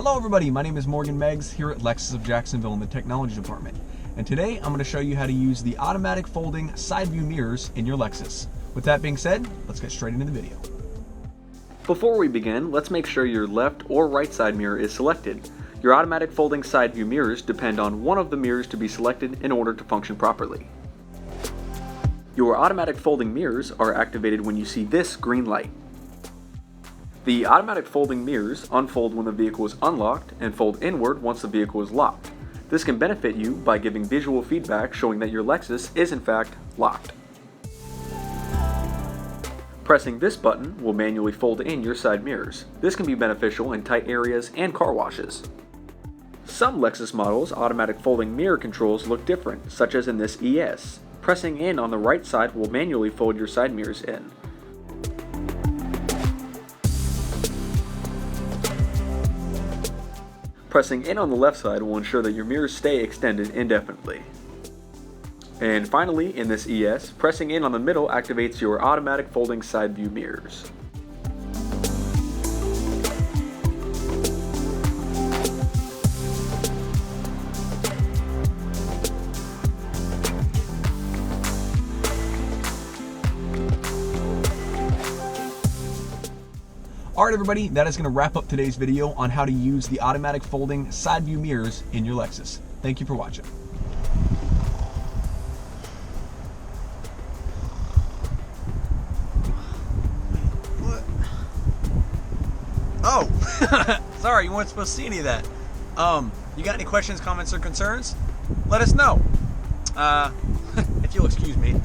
Hello everybody, my name is Morgan Meggs here at Lexus of Jacksonville in the Technology Department. And today I'm going to show you how to use the automatic folding side view mirrors in your Lexus. With that being said, let's get straight into the video. Before we begin, let's make sure your left or right side mirror is selected. Your automatic folding side view mirrors depend on one of the mirrors to be selected in order to function properly. Your automatic folding mirrors are activated when you see this green light. The automatic folding mirrors unfold when the vehicle is unlocked and fold inward once the vehicle is locked. This can benefit you by giving visual feedback showing that your Lexus is in fact locked. Pressing this button will manually fold in your side mirrors. This can be beneficial in tight areas and car washes. Some Lexus models' automatic folding mirror controls look different, such as in this ES. Pressing in on the right side will manually fold your side mirrors in. Pressing in on the left side will ensure that your mirrors stay extended indefinitely. And finally, in this ES, pressing in on the middle activates your automatic folding side view mirrors. Alright everybody, that is going to wrap up today's video on how to use the automatic folding side view mirrors in your Lexus. Thank you for watching. What? Oh! Sorry, you weren't supposed to see any of that. You got any questions, comments, or concerns? Let us know. If you'll excuse me.